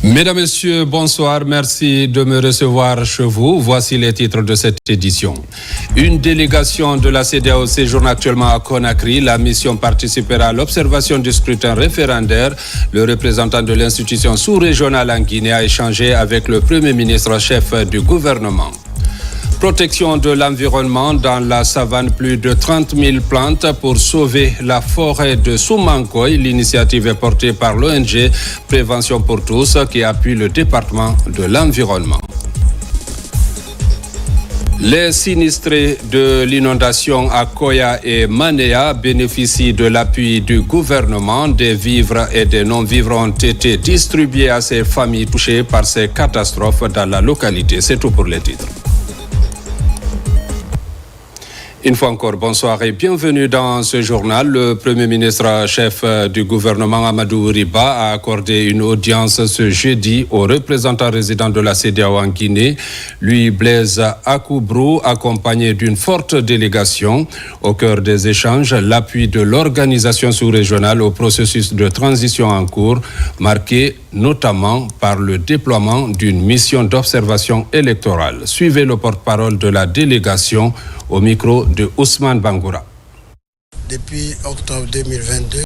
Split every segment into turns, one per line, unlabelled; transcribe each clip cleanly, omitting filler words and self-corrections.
Mesdames, Messieurs, bonsoir. Merci de me recevoir chez vous. Voici les titres de cette édition. Une délégation de la CEDEAO séjourne actuellement à Conakry. La mission participera à l'observation du scrutin référendaire. Le représentant de l'institution sous-régionale en Guinée a échangé avec le Premier ministre chef du gouvernement. Protection de l'environnement dans la savane, plus de 30 000 plantes pour sauver la forêt de Soumankoy. L'initiative est portée par l'ONG Prévention pour tous qui appuie le département de l'environnement. Les sinistrés de l'inondation à Koya et Manéa bénéficient de l'appui du gouvernement. Des vivres et des non-vivres ont été distribués à ces familles touchées par ces catastrophes dans la localité. C'est tout pour les titres. Une fois encore, bonsoir et bienvenue dans ce journal. Le Premier ministre chef du gouvernement Amadou Riba a accordé une audience ce jeudi au représentant résident de la CEDEAO en Guinée, lui Blaise Akoubrou, accompagné d'une forte délégation. Au cœur des échanges, l'appui de l'organisation sous-régionale au processus de transition en cours, marqué notamment par le déploiement d'une mission d'observation électorale. Suivez le porte-parole de la délégation au micro de Ousmane Bangoura.
Depuis octobre 2022,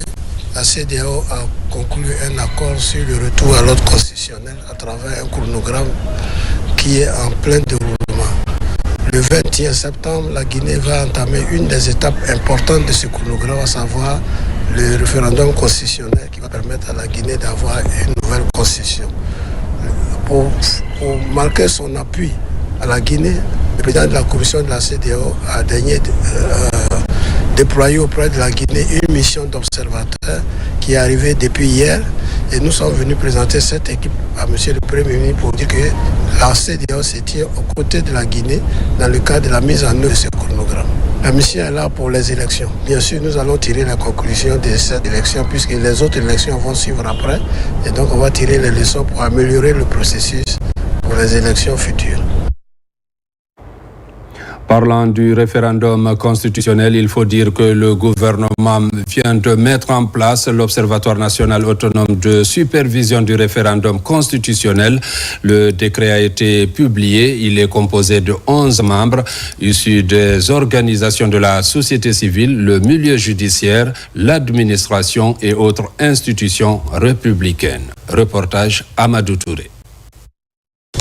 la CEDEAO a conclu un accord sur le retour à l'ordre constitutionnel à travers un chronogramme qui est en plein déroulement. Le 21 septembre, la Guinée va entamer une des étapes importantes de ce chronogramme, à savoir le référendum constitutionnel qui va permettre à la Guinée d'avoir une nouvelle constitution. Pour marquer son appui à la Guinée, le président de la commission de la CEDEAO a daigné déployer auprès de la Guinée une mission d'observateurs qui est arrivée depuis hier. Et nous sommes venus présenter cette équipe à M. le Premier ministre pour dire que la CEDEAO se tient aux côtés de la Guinée dans le cadre de la mise en œuvre de ce chronogramme. La mission est là pour les élections. Bien sûr, nous allons tirer la conclusion de cette élection puisque les autres élections vont suivre après. Et donc, on va tirer les leçons pour améliorer le processus pour les élections futures.
Parlant du référendum constitutionnel, il faut dire que le gouvernement vient de mettre en place l'Observatoire national autonome de supervision du référendum constitutionnel. Le décret a été publié. Il est composé de 11 membres issus des organisations de la société civile, le milieu judiciaire, l'administration et autres institutions républicaines. Reportage Amadou Touré.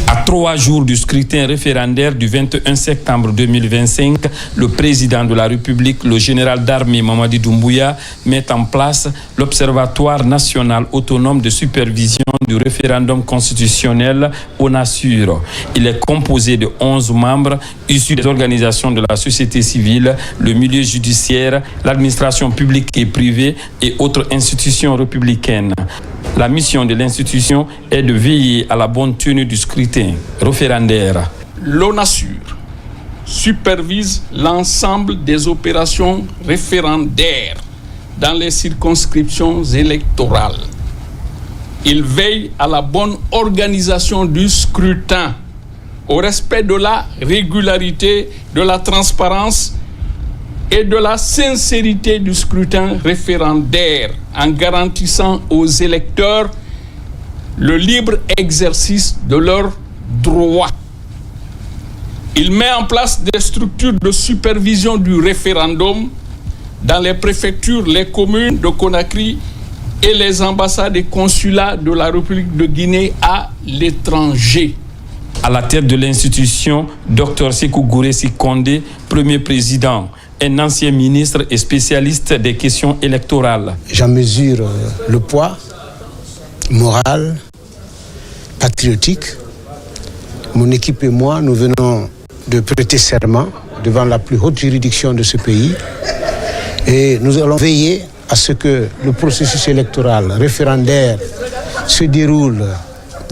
À 3 jours du scrutin référendaire du 21 septembre 2025, le président de la République, le général d'armée Mamadi Doumbouya, met en place l'Observatoire national autonome de supervision du référendum constitutionnel ONASUR. Il est composé de 11 membres issus des organisations de la société civile, le milieu judiciaire, l'administration publique et privée et autres institutions républicaines. La mission de l'institution est de veiller à la bonne tenue du scrutin référendaire.
L'ONASUR supervise l'ensemble des opérations référendaires dans les circonscriptions électorales. Il veille à la bonne organisation du scrutin, au respect de la régularité, de la transparence et de la sincérité du scrutin référendaire, en garantissant aux électeurs le libre exercice de leurs droits. Il met en place des structures de supervision du référendum dans les préfectures, les communes de Conakry et les ambassades et consulats de la République de Guinée à l'étranger.
À la tête de l'institution, Dr Sékou Gouressi Kondé, premier président, un ancien ministre et spécialiste des questions électorales.
J'en mesure le poids moral, patriotique. Mon équipe et moi, nous venons de prêter serment devant la plus haute juridiction de ce pays et nous allons veiller à ce que le processus électoral référendaire se déroule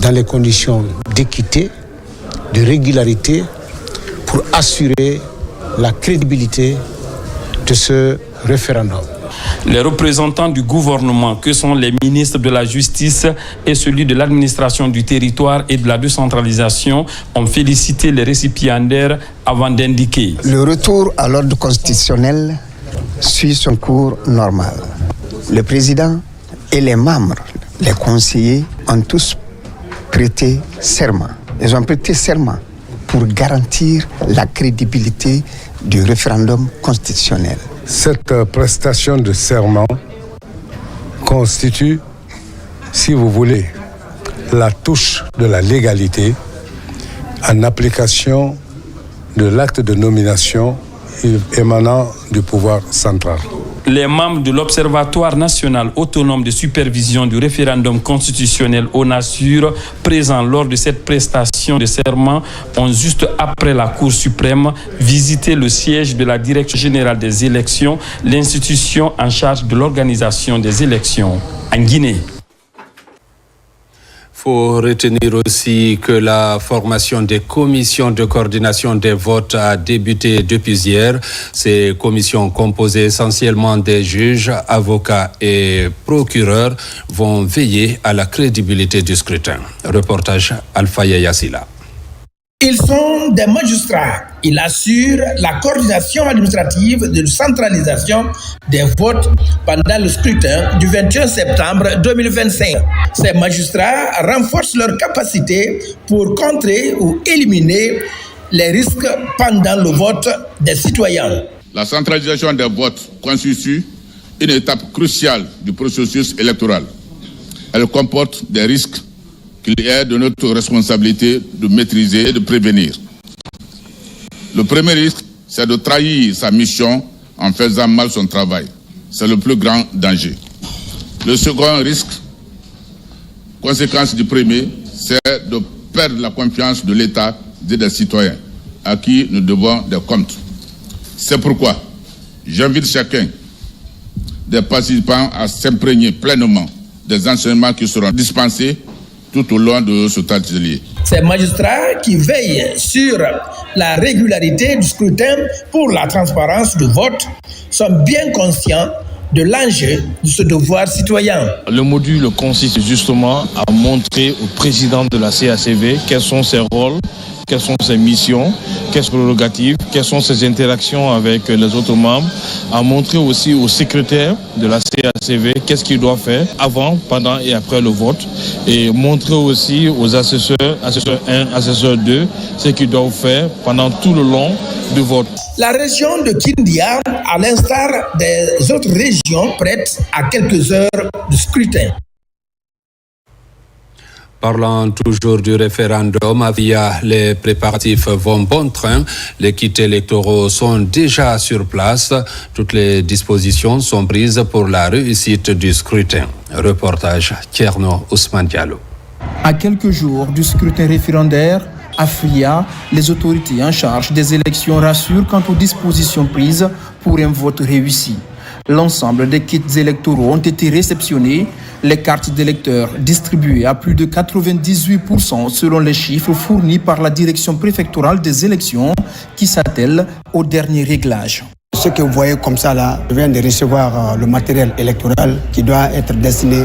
dans les conditions d'équité, de régularité pour assurer la crédibilité de ce référendum.
Les représentants du gouvernement, que sont les ministres de la Justice et celui de l'administration du territoire et de la décentralisation, ont félicité les récipiendaires avant d'indiquer.
Le retour à l'ordre constitutionnel suit son cours normal. Le président et les membres, les conseillers, ont tous prêté serment. Ils ont prêté serment pour garantir la crédibilité du référendum constitutionnel.
Cette prestation de serment constitue, si vous voulez, la touche de la légalité en application de l'acte de nomination émanant du pouvoir central.
Les membres de l'Observatoire national autonome de supervision du référendum constitutionnel ONASUR, présents lors de cette prestation de serment, ont juste après la Cour suprême visité le siège de la Direction générale des élections, l'institution en charge de l'organisation des élections en Guinée.
Il faut retenir aussi que la formation des commissions de coordination des votes a débuté depuis hier. Ces commissions composées essentiellement des juges, avocats et procureurs vont veiller à la crédibilité du scrutin. Reportage Alpha Yassila.
Ils sont des magistrats. Ils assurent la coordination administrative de centralisation des votes pendant le scrutin du 21 septembre 2025. Ces magistrats renforcent leur capacité pour contrer ou éliminer les risques pendant le vote des citoyens.
La centralisation des votes constitue une étape cruciale du processus électoral. Elle comporte des risques qu'il est de notre responsabilité de maîtriser et de prévenir. Le premier risque, c'est de trahir sa mission en faisant mal son travail. C'est le plus grand danger. Le second risque, conséquence du premier, c'est de perdre la confiance de l'État et des citoyens, à qui nous devons des comptes. C'est pourquoi j'invite chacun des participants à s'imprégner pleinement des enseignements qui seront dispensés tout au long de cet atelier.
Ces magistrats qui veillent sur la régularité du scrutin pour la transparence du vote sont bien conscients de l'enjeu de ce devoir citoyen.
Le module consiste justement à montrer au président de la CACV quels sont ses rôles, quelles sont ses missions, quelles sont ses prérogatives, quelles sont ses interactions avec les autres membres, à montrer aussi au secrétaire de la CACV qu'est-ce qu'il doit faire avant, pendant et après le vote, et montrer aussi aux assesseurs 1, assesseur 2, ce qu'ils doivent faire pendant tout le long du vote.
La région de Kindia, à l'instar des autres régions, prête à quelques heures de scrutin.
Parlant toujours du référendum, via les préparatifs vont bon train. Les kits électoraux sont déjà sur place. Toutes les dispositions sont prises pour la réussite du scrutin. Reportage Tierno Ousmane Diallo.
À quelques jours du scrutin référendaire, à Fria, les autorités en charge des élections rassurent quant aux dispositions prises pour un vote réussi. L'ensemble des kits électoraux ont été réceptionnés, les cartes d'électeurs distribuées à plus de 98% selon les chiffres fournis par la direction préfectorale des élections qui s'attelle au dernier réglage.
Ce que vous voyez comme ça là, je viens de recevoir le matériel électoral qui doit être destiné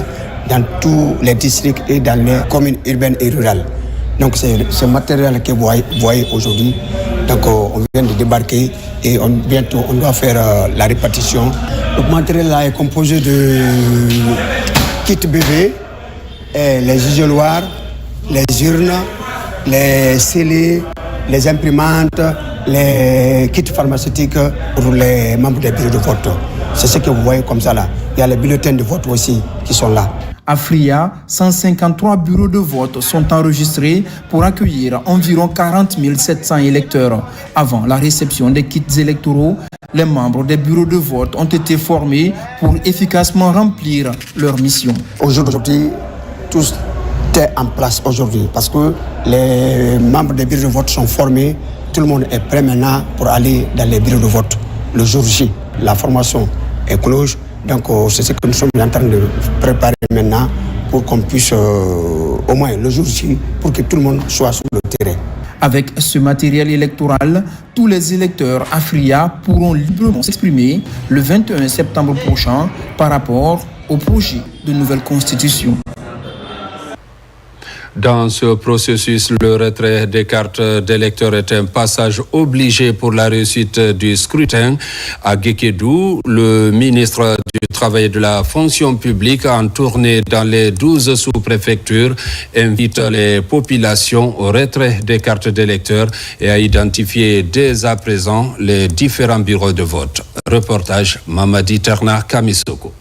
dans tous les districts et dans les communes urbaines et rurales. Donc c'est ce matériel que vous voyez aujourd'hui. Donc on vient de débarquer et bientôt on doit faire la répartition. Le matériel là est composé de kits bébés, les isoloirs, les urnes, les scellés, les imprimantes, les kits pharmaceutiques pour les membres des bureaux de vote. C'est ce que vous voyez comme ça là. Il y a les bulletins de vote aussi qui sont là.
À Fria, 153 bureaux de vote sont enregistrés pour accueillir environ 40 700 électeurs. Avant la réception des kits électoraux, les membres des bureaux de vote ont été formés pour efficacement remplir leur mission.
Aujourd'hui, tout est en place aujourd'hui parce que les membres des bureaux de vote sont formés. Tout le monde est prêt maintenant pour aller dans les bureaux de vote. Le jour J, la formation est close. Donc c'est ce que nous sommes en train de préparer maintenant pour qu'on puisse, au moins le jour J, pour que tout le monde soit sur le terrain.
Avec ce matériel électoral, tous les électeurs à Fria pourront librement s'exprimer le 21 septembre prochain par rapport au projet de nouvelle constitution.
Dans ce processus, le retrait des cartes d'électeurs est un passage obligé pour la réussite du scrutin. À Guékédou, le ministre du Travail et de la Fonction publique, en tournée dans les 12 sous-préfectures, invite les populations au retrait des cartes d'électeurs et à identifier dès à présent les différents bureaux de vote. Reportage Mamadi Terna Kamisoko.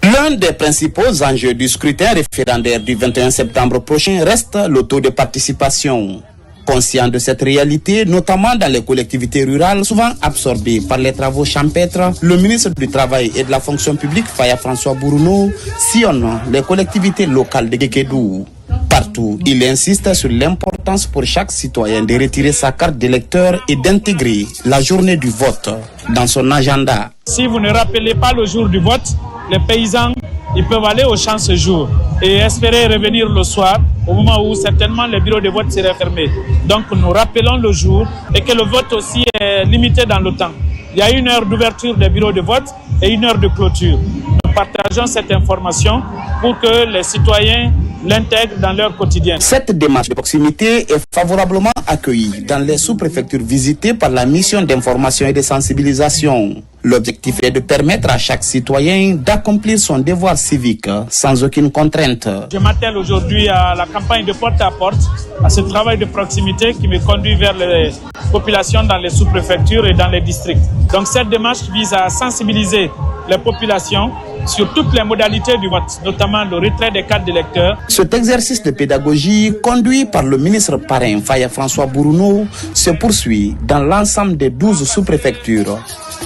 L'un des principaux enjeux du scrutin référendaire du 21 septembre prochain reste le taux de participation. Conscient de cette réalité, notamment dans les collectivités rurales, souvent absorbées par les travaux champêtres, le ministre du Travail et de la Fonction publique, Faya François Bourounou, sillonne les collectivités locales de Guékédou. Partout, il insiste sur l'importance pour chaque citoyen de retirer sa carte d'électeur et d'intégrer la journée du vote dans son agenda.
Si vous ne rappelez pas le jour du vote, les paysans, ils peuvent aller au champ ce jour et espérer revenir le soir au moment où certainement les bureaux de vote seraient fermés. Donc nous rappelons le jour et que le vote aussi est limité dans le temps. Il y a 1 heure d'ouverture des bureaux de vote et 1 heure de clôture. Nous partageons cette information pour que les citoyens l'intègrent dans leur quotidien.
Cette démarche de proximité est favorablement accueillie dans les sous-préfectures visitées par la mission d'information et de sensibilisation. L'objectif est de permettre à chaque citoyen d'accomplir son devoir civique sans aucune contrainte.
Je m'attelle aujourd'hui à la campagne de porte-à-porte, à ce travail de proximité qui me conduit vers les populations dans les sous-préfectures et dans les districts. Donc cette démarche vise à sensibiliser les populations sur toutes les modalités du vote, notamment le retrait des cartes d'électeurs.
Cet exercice de pédagogie, conduit par le ministre parrain Faya François Bourounou, se poursuit dans l'ensemble des 12 sous-préfectures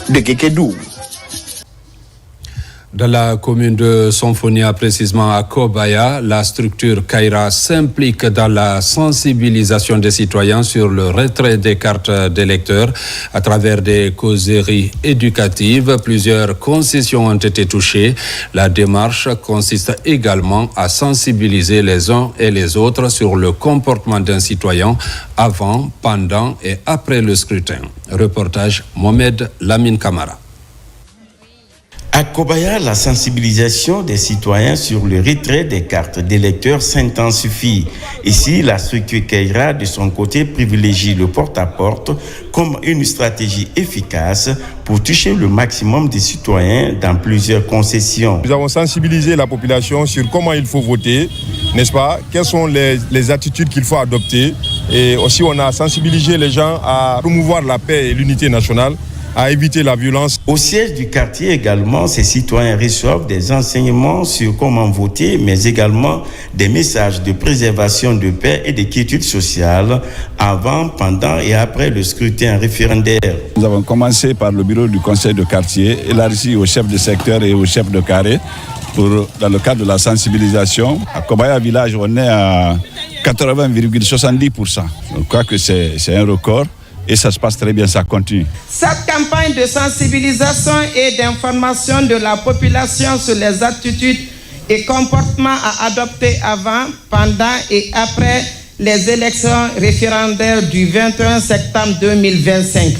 de Guékédou.
Dans la commune de Sonfonia, précisément à Kobaya, la structure Kaira s'implique dans la sensibilisation des citoyens sur le retrait des cartes d'électeurs à travers des causeries éducatives. Plusieurs concessions ont été touchées. La démarche consiste également à sensibiliser les uns et les autres sur le comportement d'un citoyen avant, pendant et après le scrutin. Reportage Mohamed Lamine Kamara.
À Kobaya, la sensibilisation des citoyens sur le retrait des cartes d'électeurs s'intensifie. Ici, la structure Kaira, de son côté, privilégie le porte-à-porte comme une stratégie efficace pour toucher le maximum des citoyens dans plusieurs concessions.
Nous avons sensibilisé la population sur comment il faut voter, n'est-ce pas? Quelles sont les attitudes qu'il faut adopter. Et aussi, on a sensibilisé les gens à promouvoir la paix et l'unité nationale, à éviter la violence.
Au siège du quartier également, ces citoyens reçoivent des enseignements sur comment voter, mais également des messages de préservation de paix et de quiétude sociale avant, pendant et après le scrutin référendaire.
Nous avons commencé par le bureau du conseil de quartier, élargi au chef de secteur et au chef de carré, dans le cadre de la sensibilisation. À Kobaya Village, on est à 80,70%. Je crois que c'est un record. Et ça se passe très bien, ça continue.
Cette campagne de sensibilisation et d'information de la population sur les attitudes et comportements à adopter avant, pendant et après les élections référendaires du 21 septembre 2025.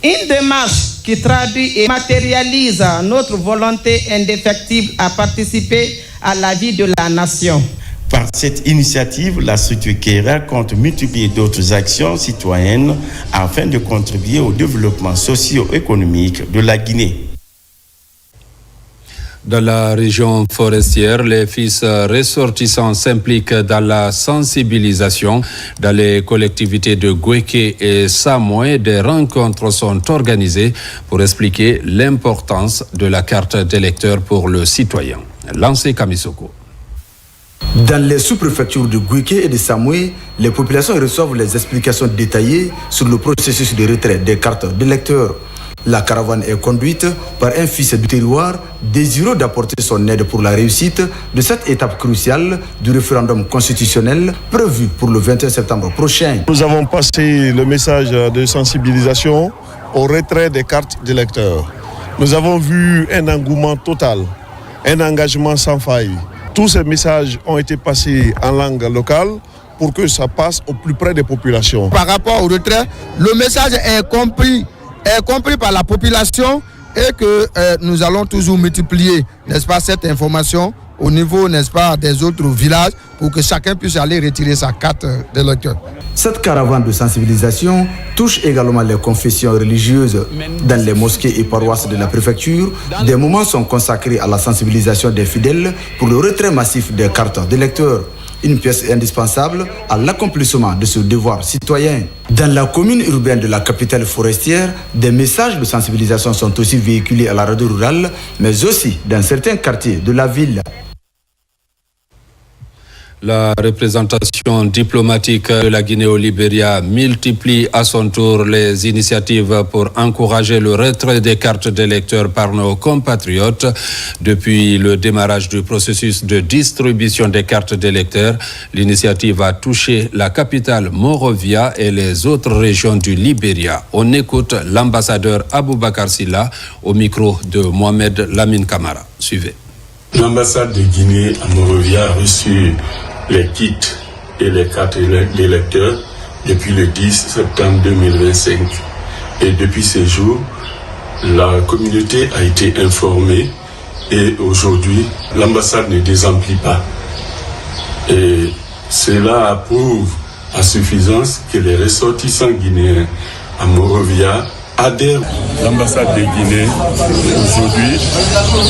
Une démarche qui traduit et matérialise notre volonté indéfectible à participer à la vie de la nation.
Par cette initiative, la structure Kaira compte multiplier d'autres actions citoyennes afin de contribuer au développement socio-économique de la Guinée.
Dans la région forestière, les fils ressortissants s'impliquent dans la sensibilisation. Dans les collectivités de Gouéké et Samoé, des rencontres sont organisées pour expliquer l'importance de la carte d'électeur pour le citoyen. Lancé Kamisoko.
Dans les sous-préfectures de Gouéké et de Samoé, les populations reçoivent les explications détaillées sur le processus de retrait des cartes d'électeurs. La caravane est conduite par un fils du terroir désireux d'apporter son aide pour la réussite de cette étape cruciale du référendum constitutionnel prévu pour le 21 septembre prochain.
Nous avons passé le message de sensibilisation au retrait des cartes d'électeurs. Nous avons vu un engouement total, un engagement sans faille. Tous ces messages ont été passés en langue locale pour que ça passe au plus près des populations.
Par rapport au retrait, le message est compris par la population et que nous allons toujours multiplier, n'est-ce pas, cette information au niveau, n'est-ce pas, des autres villages pour que chacun puisse aller retirer sa carte d'électeur.
Cette caravane de sensibilisation touche également les confessions religieuses. Dans les mosquées et paroisses de la préfecture, des moments sont consacrés à la sensibilisation des fidèles pour le retrait massif des cartes d'électeurs. Une pièce indispensable à l'accomplissement de ce devoir citoyen. Dans la commune urbaine de la capitale forestière, des messages de sensibilisation sont aussi véhiculés à la radio rurale, mais aussi dans certains quartiers de la ville.
La représentation diplomatique de la Guinée au Libéria multiplie à son tour les initiatives pour encourager le retrait des cartes d'électeurs par nos compatriotes. Depuis le démarrage du processus de distribution des cartes d'électeurs, l'initiative a touché la capitale Monrovia et les autres régions du Libéria. On écoute l'ambassadeur Aboubakar Silla au micro de Mohamed Lamine Camara. Suivez.
L'ambassade de Guinée à Monrovia a reçu les kits et les cartes d'électeurs depuis le 10 septembre 2025. Et depuis ces jours, la communauté a été informée et aujourd'hui, l'ambassade ne désemplit pas. Et cela approuve à suffisance que les ressortissants guinéens à Monrovia adhèrent.
L'ambassade de Guinée aujourd'hui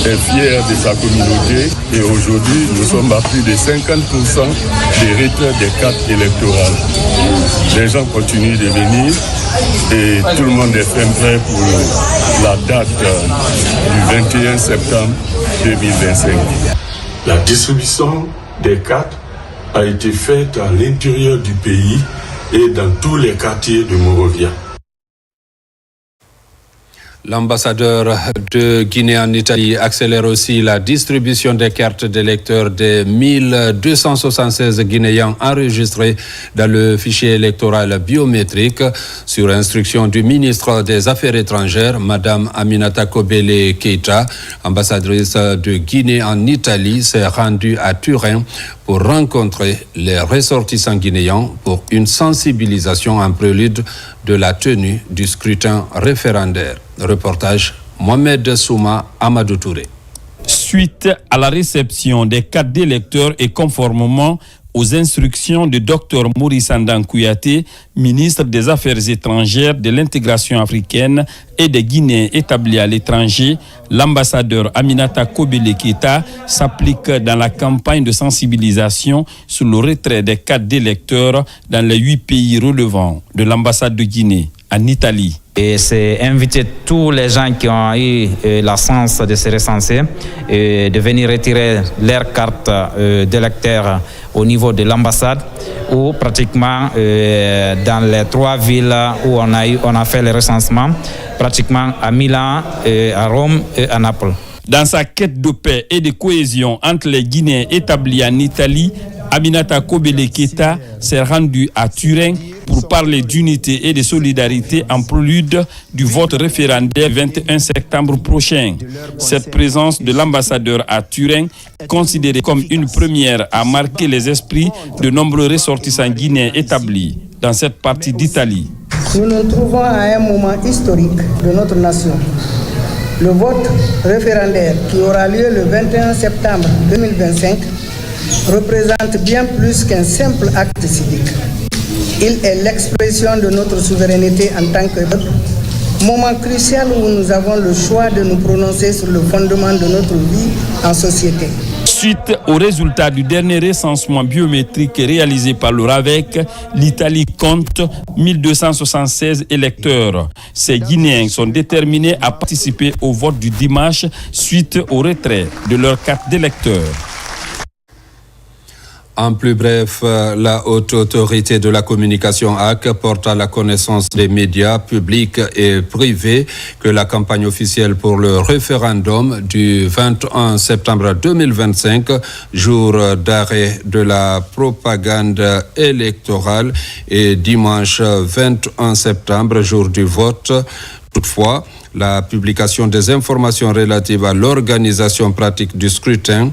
est fière de sa communauté et aujourd'hui nous sommes à plus de 50% des retraits des cartes électorales. Les gens continuent de venir et tout le monde est prêt pour la date du 21 septembre 2025.
La distribution des cartes a été faite à l'intérieur du pays et dans tous les quartiers de Monrovia.
L'ambassadeur de Guinée en Italie accélère aussi la distribution des cartes d'électeurs des 1276 Guinéens enregistrés dans le fichier électoral biométrique. Sur instruction du ministre des Affaires étrangères, Madame Aminata Kobele Keita, ambassadrice de Guinée en Italie, s'est rendue à Turin pour rencontrer les ressortissants guinéens pour une sensibilisation en prélude de la tenue du scrutin référendaire. Reportage Mohamed Souma Amadou Touré.
Suite à la réception des cartes d'électeurs et conformément aux instructions du Dr Maurice Andan Kouyaté, ministre des Affaires étrangères, de l'intégration africaine et des Guinéens établis à l'étranger, l'ambassadeur Aminata Kobele Keita s'applique dans la campagne de sensibilisation sur le retrait des cartes d'électeurs dans les 8 pays relevant de l'ambassade de Guinée en Italie.
Et c'est inviter tous les gens qui ont eu la chance de se recenser et de venir retirer leur carte d'électeur au niveau de l'ambassade ou pratiquement dans les 3 villes où on a fait le recensement, pratiquement à Milan, à Rome et à Naples.
Dans sa quête de paix et de cohésion entre les Guinéens établis en Italie, Aminata Kobele Keita s'est rendue à Turin pour parler d'unité et de solidarité en prélude du vote référendaire 21 septembre prochain. Cette présence de l'ambassadeur à Turin, considérée comme une première, a marqué les esprits de nombreux ressortissants guinéens établis dans cette partie d'Italie.
Nous nous trouvons à un moment historique de notre nation. Le vote référendaire qui aura lieu le 21 septembre 2025 représente bien plus qu'un simple acte civique. Il est l'expression de notre souveraineté en tant que peuple, moment crucial où nous avons le choix de nous prononcer sur le fondement de notre vie en société.
Suite aux résultats du dernier recensement biométrique réalisé par le RAVEC, l'Italie compte 1276 électeurs. Ces Guinéens sont déterminés à participer au vote du dimanche suite au retrait de leur carte d'électeur.
En plus bref, la haute autorité de la communication AC porte à la connaissance des médias publics et privés que la campagne officielle pour le référendum du 21 septembre 2025, jour d'arrêt de la propagande électorale, et dimanche 21 septembre, jour du vote. Toutefois, la publication des informations relatives à l'organisation pratique du scrutin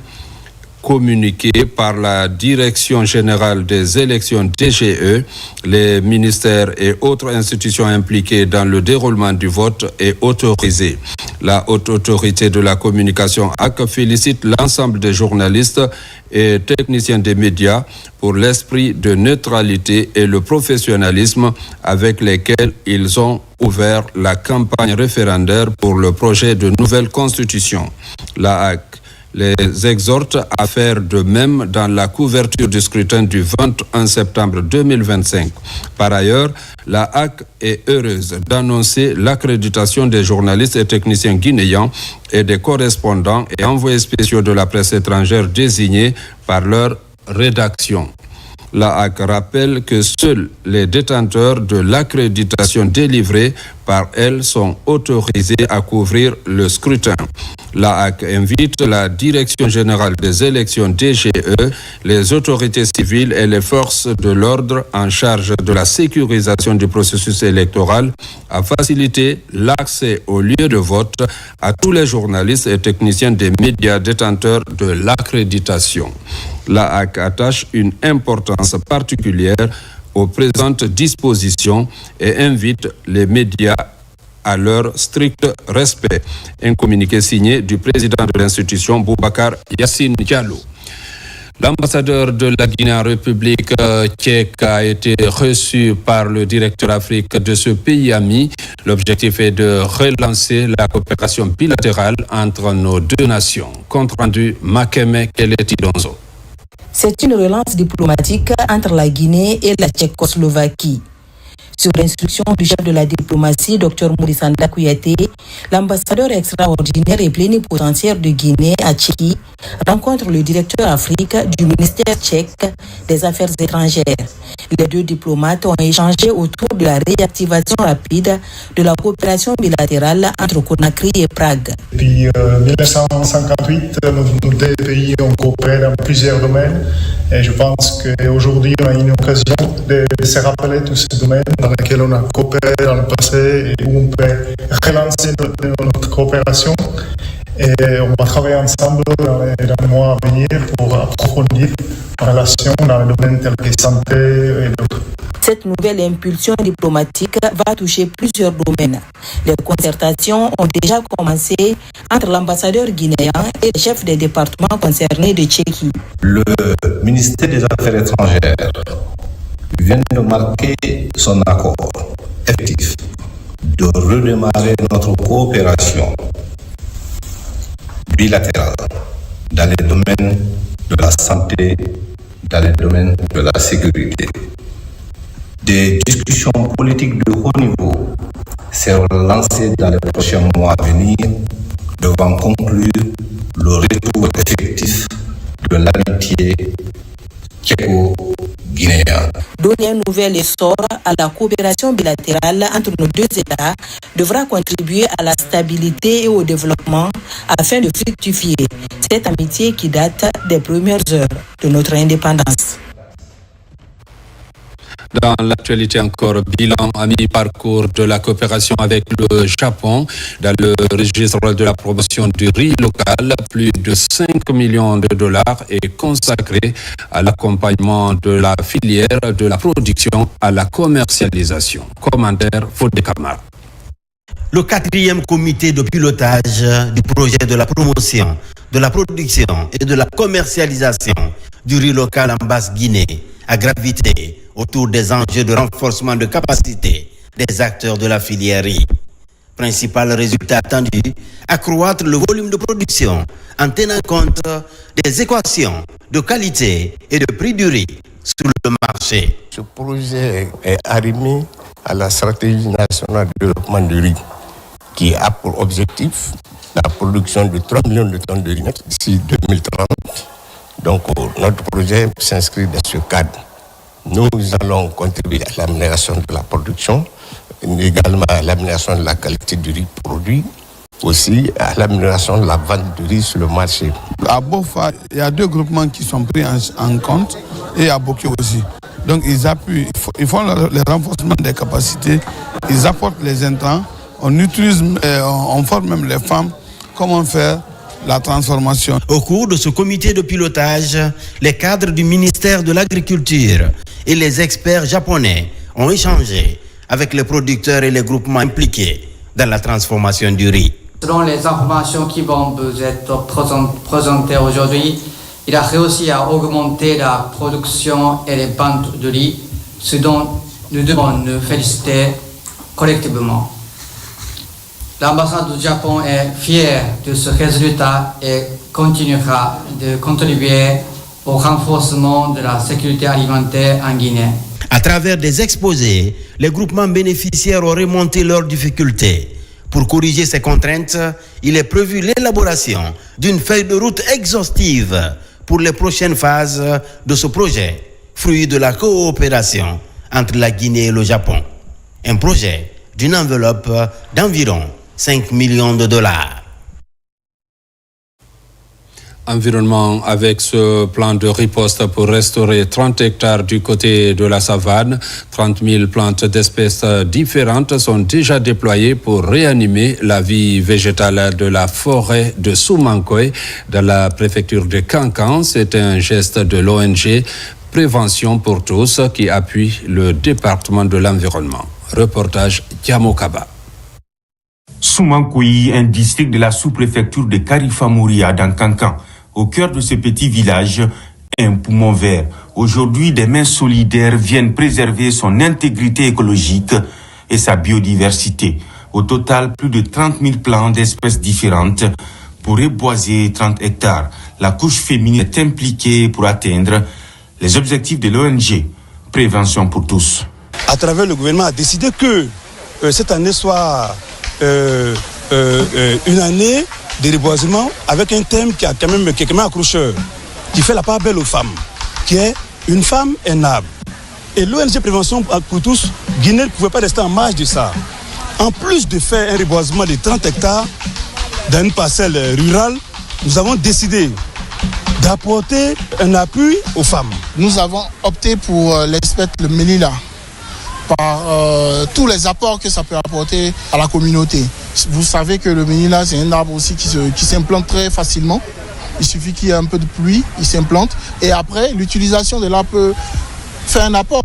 communiqué par la Direction générale des élections DGE, les ministères et autres institutions impliquées dans le déroulement du vote est autorisée. La haute autorité de la communication AC félicite l'ensemble des journalistes et techniciens des médias pour l'esprit de neutralité et le professionnalisme avec lesquels ils ont ouvert la campagne référendaire pour le projet de nouvelle constitution. La AC les exhorte à faire de même dans la couverture du scrutin du 21 septembre 2025. Par ailleurs, la AC est heureuse d'annoncer l'accréditation des journalistes et techniciens guinéens et des correspondants et envoyés spéciaux de la presse étrangère désignés par leur rédaction. La AC rappelle que seuls les détenteurs de l'accréditation délivrée par elle sont autorisés à couvrir le scrutin. La AC invite la Direction générale des élections DGE, les autorités civiles et les forces de l'ordre en charge de la sécurisation du processus électoral à faciliter l'accès aux lieux de vote à tous les journalistes et techniciens des médias détenteurs de l'accréditation. La AC attache une importance particulière aux présentes dispositions et invite les médias à leur strict respect. Un communiqué signé du président de l'institution, Boubacar Yassine Diallo. L'ambassadeur de la Guinée en République tchèque a été reçu par le directeur Afrique de ce pays ami. L'objectif est de relancer la coopération bilatérale entre nos deux nations. Compte rendu Makeme Keleti Donzo.
C'est une relance diplomatique entre la Guinée et la Tchécoslovaquie. Sur l'instruction du chef de la diplomatie, Dr Mourisanda Kouyaté, l'ambassadeur extraordinaire et plénipotentiaire de Guinée à Tchéquie rencontre le directeur Afrique du ministère tchèque des Affaires étrangères. Les deux diplomates ont échangé autour de la réactivation rapide de la coopération bilatérale entre Conakry et Prague.
Depuis 1958, nos deux pays ont coopéré dans plusieurs domaines et je pense qu'aujourd'hui on a une occasion de se rappeler tous ces domaines dans lesquels on a coopéré dans le passé et où on peut relancer notre coopération. Et on va travailler ensemble dans les mois à venir pour approfondir la relation dans les domaines tels que santé et d'autres.
Cette nouvelle impulsion diplomatique va toucher plusieurs domaines. Les concertations ont déjà commencé entre l'ambassadeur guinéen et le chef des départements concernés de Tchéquie.
Le ministère des Affaires étrangères vient de marquer son accord effectif de redémarrer notre coopération bilatérale dans les domaines de la santé, dans les domaines de la sécurité. Des discussions politiques de haut niveau seront lancées dans les prochains mois à venir devant conclure le retour effectif de l'amitié tchéco-guinéenne.
Donner un nouvel essor à la coopération bilatérale entre nos deux États devra contribuer à la stabilité et au développement afin de fructifier cette amitié qui date des premières heures de notre indépendance.
Dans l'actualité encore, bilan à mi-parcours de la coopération avec le Japon. Dans le registre de la promotion du riz local, plus de 5 millions de dollars est consacré à l'accompagnement de la filière de la production à la commercialisation. Commentaire Fodé Kamara.
Le 4e comité de pilotage du projet de la promotion, de la production et de la commercialisation du riz local en Basse-Guinée a gravité autour des enjeux de renforcement de capacité des acteurs de la filière riz. Principal résultat attendu, accroître le volume de production en tenant compte des équations de qualité et de prix du riz sur le marché.
Ce projet est arrimé à la stratégie nationale de développement du riz qui a pour objectif la production de 3 millions de tonnes de riz net d'ici 2030. Donc notre projet s'inscrit dans ce cadre. Nous allons contribuer à l'amélioration de la production, également à l'amélioration de la qualité du riz produit, aussi à l'amélioration de la vente du riz sur le marché.
À Bofa, il y a 2 groupements qui sont pris en compte et à Bokyo aussi. Donc ils appuient, ils font le renforcement des capacités, ils apportent les intrants, on utilise, on forme même les femmes, comment faire la transformation.
Au cours de ce comité de pilotage, les cadres du ministère de l'Agriculture et les experts japonais ont échangé avec les producteurs et les groupements impliqués dans la transformation du riz.
Selon les informations qui vont vous être présentées aujourd'hui, il a réussi à augmenter la production et les ventes de riz, ce dont nous devons nous féliciter collectivement. L'ambassade du Japon est fière de ce résultat et continuera de contribuer au renforcement de la sécurité alimentaire en Guinée.
À travers des exposés, les groupements bénéficiaires ont remonté leurs difficultés. Pour corriger ces contraintes, il est prévu l'élaboration d'une feuille de route exhaustive pour les prochaines phases de ce projet, fruit de la coopération entre la Guinée et le Japon. Un projet d'une enveloppe d'environ 5 millions de dollars.
Environnement avec ce plan de riposte pour restaurer 30 hectares du côté de la savane. 30 000 plantes d'espèces différentes sont déjà déployées pour réanimer la vie végétale de la forêt de Soumankoy dans la préfecture de Kankan. C'est un geste de l'ONG Prévention pour tous qui appuie le département de l'environnement. Reportage Diamokaba.
Soumankoy, un district de la sous-préfecture de Karifamouria dans Kankan. Au cœur de ce petit village, un poumon vert. Aujourd'hui, des mains solidaires viennent préserver son intégrité écologique et sa biodiversité. Au total, plus de 30 000 plants d'espèces différentes pour reboiser 30 hectares. La couche féminine est impliquée pour atteindre les objectifs de l'ONG Prévention pour tous.
À travers le gouvernement a décidé que cette année soit une année de reboisement avec un thème qui est quand même accrocheur, qui fait la part belle aux femmes, qui est une femme, un arbre. Et l'ONG Prévention pour tous, Guinée ne pouvait pas rester en marge de ça. En plus de faire un reboisement de 30 hectares dans une parcelle rurale, nous avons décidé d'apporter un appui aux femmes.
Nous avons opté pour l'espèce le Melilla, par tous les apports que ça peut apporter à la communauté. Vous savez que le Melilla, c'est un arbre aussi qui s'implante très facilement. Il suffit qu'il y ait un peu de pluie, il s'implante. Et après, l'utilisation de l'arbre peut faire un apport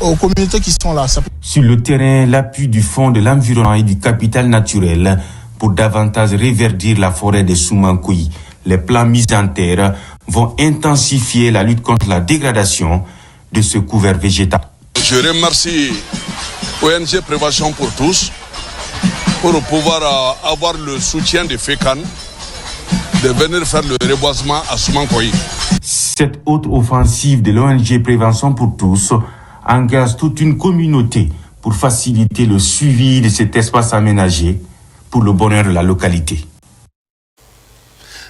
aux communautés qui sont là.
Sur le terrain, l'appui du Fonds de l'environnement et du capital naturel pour davantage reverdir la forêt de Soumankoy. Les plans mis en terre vont intensifier la lutte contre la dégradation de ce couvert végétal.
Je remercie ONG Prévention pour tous pour pouvoir avoir le soutien de FECAN de venir faire le reboisement à Soumankoy.
Cette autre offensive de l'ONG Prévention pour tous engage toute une communauté pour faciliter le suivi de cet espace aménagé pour le bonheur de la localité.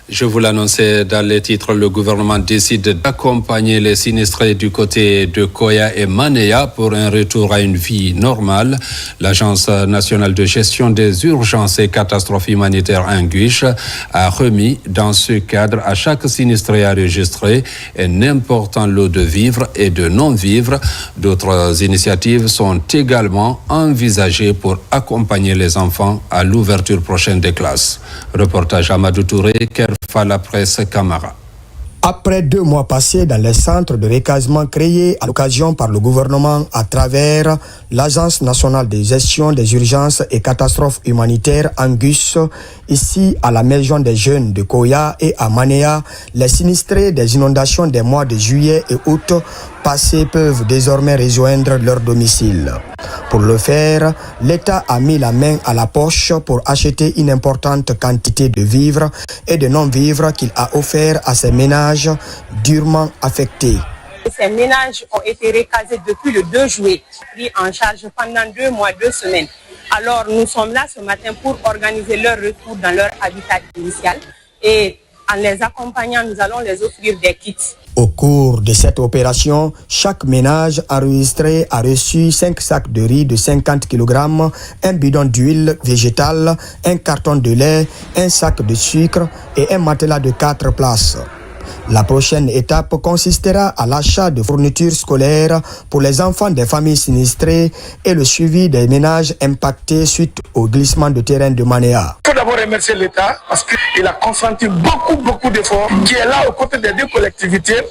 Je vous l'annonçais dans les titres, le gouvernement décide d'accompagner les sinistrés du côté de Koya et Manéa pour un retour à une vie normale. L'Agence nationale de gestion des urgences et catastrophes humanitaires Anguish a remis dans ce cadre à chaque sinistré enregistré un important lot de vivres et de non-vivres. D'autres initiatives sont également envisagées pour accompagner les enfants à l'ouverture prochaine des classes. Reportage Amadou Touré, la presse Camara.
Après 2 mois passés dans les centres de recasement créés à l'occasion par le gouvernement à travers l'Agence nationale de gestion des urgences et catastrophes humanitaires Angus, ici à la maison des jeunes de Koya et à Manéa, les sinistrés des inondations des mois de juillet et août passés peuvent désormais rejoindre leur domicile. Pour le faire, l'État a mis la main à la poche pour acheter une importante quantité de vivres et de non-vivres qu'il a offert à ces ménages durement affectés.
Ces ménages ont été recasés depuis le 2 juillet, pris en charge pendant 2 mois, 2 semaines. Alors nous sommes là ce matin pour organiser leur retour dans leur habitat initial et en les accompagnant, nous allons les offrir des kits.
Au cours de cette opération, chaque ménage enregistré a reçu 5 sacs de riz de 50 kg, un bidon d'huile végétale, un carton de lait, un sac de sucre et un matelas de 4 places. La prochaine étape consistera à l'achat de fournitures scolaires pour les enfants des familles sinistrées et le suivi des ménages impactés suite au glissement de terrain de Manéa.
Il faut d'abord remercier l'État parce qu'il a consenti beaucoup d'efforts, qui est là aux côtés des deux collectivités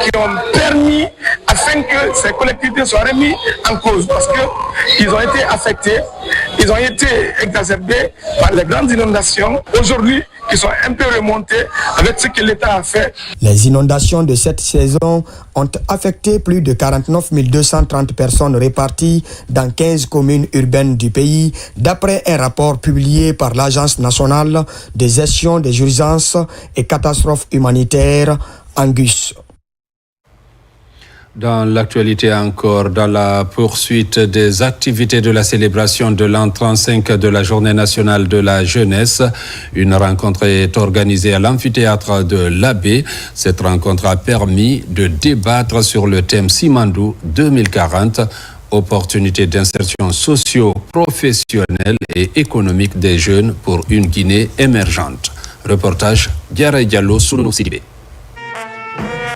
qui ont permis afin que ces collectivités soient remises en cause parce qu'ils ont été affectés, ils ont été exacerbés par les grandes inondations. Aujourd'hui, qui sont un peu remontés avec ce que l'État a fait.
Les inondations de cette saison ont affecté plus de 49 230 personnes réparties dans 15 communes urbaines du pays, d'après un rapport publié par l'Agence nationale de gestion des urgences et catastrophes humanitaires, Angus.
Dans l'actualité encore, dans la poursuite des activités de la célébration de l'an 35 de la Journée nationale de la jeunesse, une rencontre est organisée à l'amphithéâtre de l'Abbé. Cette rencontre a permis de débattre sur le thème Simandou 2040, opportunités d'insertion socio-professionnelle et économique des jeunes pour une Guinée émergente. Reportage Diarra Diallo, Sounou Sidibé.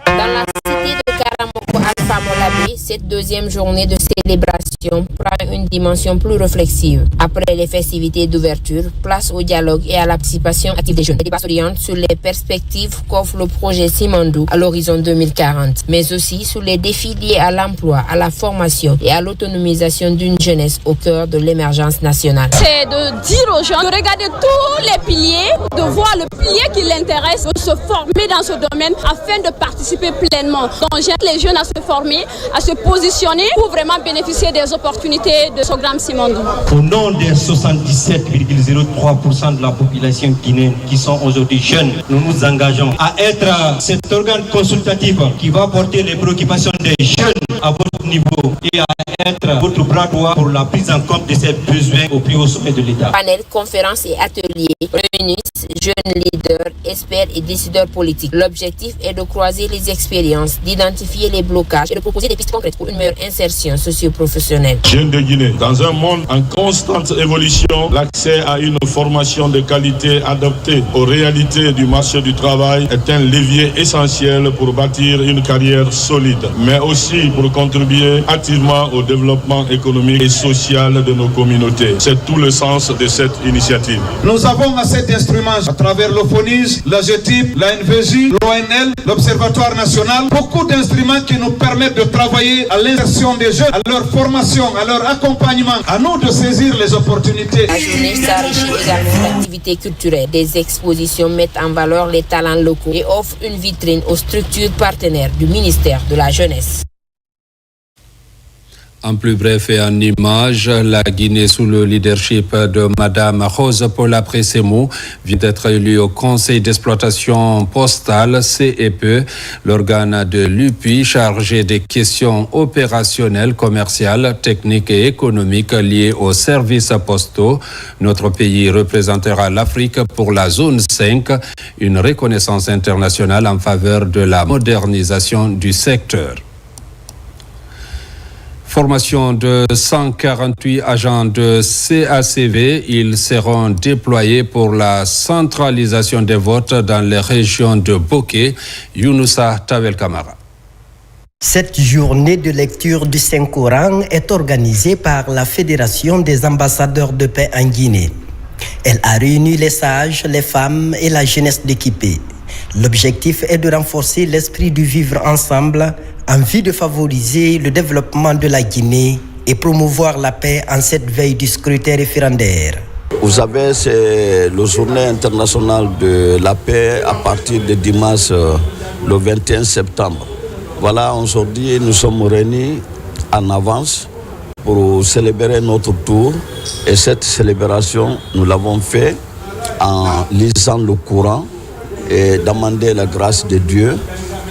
Dans la cité de Karamoko Alpha Molabé, cette deuxième journée de célébration prend une dimension plus réflexive. Après les festivités d'ouverture, place au dialogue et à la participation active des jeunes. Les débats s'orientent sur les perspectives qu'offre le projet Simandou à l'horizon 2040, mais aussi sur les défis liés à l'emploi, à la formation et à l'autonomisation d'une jeunesse au cœur de l'émergence nationale.
C'est de dire aux gens de regarder tous les piliers, de voir le pilier qui l'intéresse, de se former dans ce domaine afin de participer pleinement. Donc j'aide les jeunes à se former, à se positionner pour vraiment bénéficier des opportunités de ce programme Simandou.
Au nom des 77,03% de la population guinéenne qui sont aujourd'hui jeunes, nous nous engageons à être cet organe consultatif qui va porter les préoccupations des jeunes à votre niveau et à être votre bras droit pour la prise en compte de ces besoins au plus haut sommet de l'État.
Panel, conférences et ateliers réunissent jeunes leaders, experts et décideurs politiques. L'objectif est de croiser les expériences, d'identifier les blocages et de proposer des pistes concrètes pour une meilleure insertion socio-professionnelle.
Jeunes de Guinée, dans un monde en constante évolution, l'accès à une formation de qualité adaptée aux réalités du marché du travail est un levier essentiel pour bâtir une carrière solide, mais aussi pour contribuer activement au développement économique et social de nos communautés. C'est tout le sens de cette initiative.
Nous avons à cet instrument, à travers l'OFONIS, la GETIP, la NVJ, l'ONL, l'Observatoire national, beaucoup d'instruments qui nous permettent de travailler à l'insertion des jeunes, à leur formation, à leur accompagnement, à nous de saisir les opportunités.
La journée s'enrichit également d'activités culturelles. Des expositions mettent en valeur les talents locaux et offrent une vitrine aux structures partenaires du ministère de la Jeunesse.
En plus bref et en image, la Guinée sous le leadership de Madame Rose Paula Pressemou vient d'être élue au Conseil d'exploitation postale CEPE, l'organe de l'UPI chargé des questions opérationnelles, commerciales, techniques et économiques liées aux services postaux. Notre pays représentera l'Afrique pour la zone 5, une reconnaissance internationale en faveur de la modernisation du secteur. Formation de 148 agents de CACV, ils seront déployés pour la centralisation des votes dans les régions de Bokeh, Younoussa Tawel Kamara.
Cette journée de lecture du Saint-Coran est organisée par la Fédération des ambassadeurs de paix en Guinée. Elle a réuni les sages, les femmes et la jeunesse d'équipée. L'objectif est de renforcer l'esprit du vivre ensemble en vue de favoriser le développement de la Guinée et promouvoir la paix en cette veille du scrutin référendaire.
Vous savez, c'est la journée internationale de la paix à partir de dimanche le 21 septembre. Voilà, aujourd'hui, nous sommes réunis en avance pour célébrer notre tour. Et cette célébration, nous l'avons fait en lisant le Coran et demander la grâce de Dieu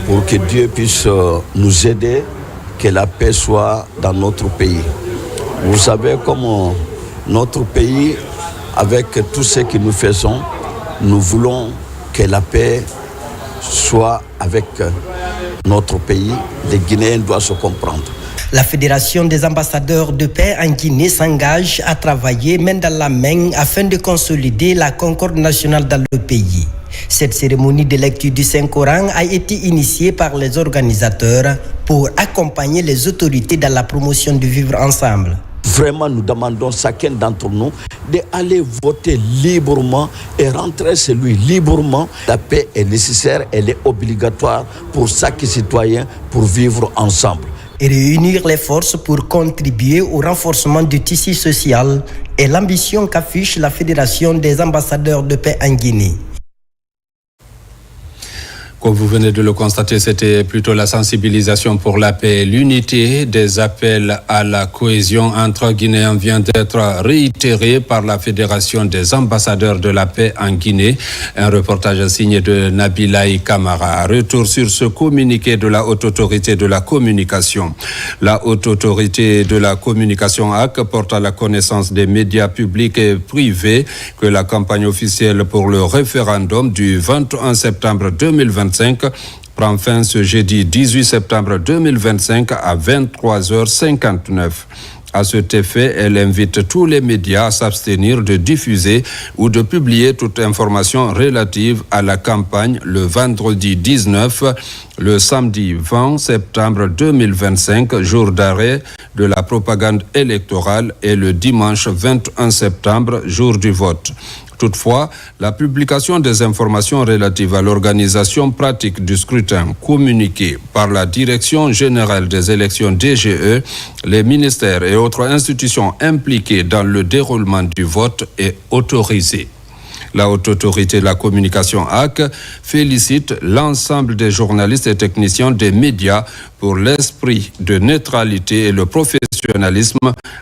pour que Dieu puisse nous aider, que la paix soit dans notre pays. Vous savez, comme notre pays, avec tout ce que nous faisons, nous voulons que la paix soit avec notre pays. Les Guinéens doivent se comprendre.
La Fédération des ambassadeurs de paix en Guinée s'engage à travailler main dans la main afin de consolider la concorde nationale dans le pays. Cette cérémonie de lecture du Saint-Coran a été initiée par les organisateurs pour accompagner les autorités dans la promotion du vivre ensemble.
Vraiment, nous demandons chacun d'entre nous d'aller voter librement et rentrer chez lui librement. La paix est nécessaire, elle est obligatoire pour chaque citoyen pour vivre ensemble.
Et réunir les forces pour contribuer au renforcement du tissu social est l'ambition qu'affiche la Fédération des ambassadeurs de paix en Guinée.
Comme vous venez de le constater, c'était plutôt la sensibilisation pour la paix et l'unité. Des appels à la cohésion entre Guinéens vient d'être réitéré par la Fédération des ambassadeurs de la paix en Guinée. Un reportage signé de Nabilaï Kamara. Retour sur ce communiqué de la Haute Autorité de la Communication. La Haute Autorité de la Communication HAC porte à la connaissance des médias publics et privés que la campagne officielle pour le référendum du 21 septembre 2025 prend fin ce jeudi 18 septembre 2025 à 23h59. À cet effet, elle invite tous les médias à s'abstenir de diffuser ou de publier toute information relative à la campagne le vendredi 19, le samedi 20 septembre 2025, jour d'arrêt de la propagande électorale, et le dimanche 21 septembre, jour du vote. Toutefois, la publication des informations relatives à l'organisation pratique du scrutin communiquée par la Direction générale des élections DGE, les ministères et autres institutions impliquées dans le déroulement du vote est autorisée. La Haute Autorité de la Communication HAC félicite l'ensemble des journalistes et techniciens des médias pour l'esprit de neutralité et le professionnalisme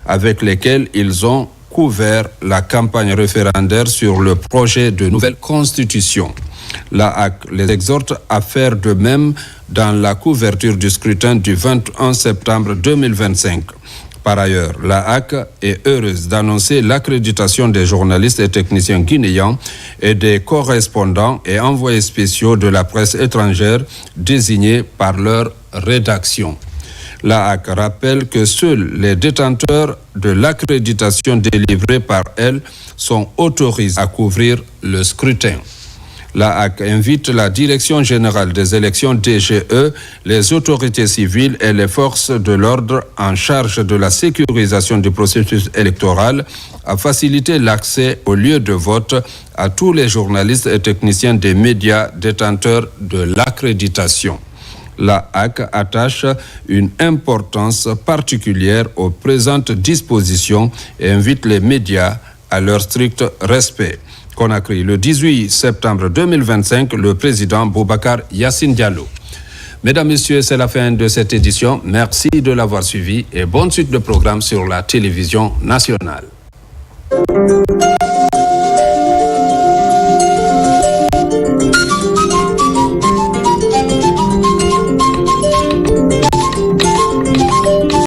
avec lesquels ils ont couvert la campagne référendaire sur le projet de nouvelle constitution. La HAC les exhorte à faire de même dans la couverture du scrutin du 21 septembre 2025. Par ailleurs, la HAC est heureuse d'annoncer l'accréditation des journalistes et techniciens guinéens et des correspondants et envoyés spéciaux de la presse étrangère désignés par leur rédaction. La HAC rappelle que seuls les détenteurs de l'accréditation délivrée par elle sont autorisés à couvrir le scrutin. La HAC invite la Direction générale des élections DGE, les autorités civiles et les forces de l'ordre en charge de la sécurisation du processus électoral à faciliter l'accès aux lieux de vote à tous les journalistes et techniciens des médias détenteurs de l'accréditation. La HAC attache une importance particulière aux présentes dispositions et invite les médias à leur strict respect. Conakry, le 18 septembre 2025, le président Boubacar Yassine Diallo. Mesdames, Messieurs, c'est la fin de cette édition. Merci de l'avoir suivi et bonne suite de programme sur la télévision nationale.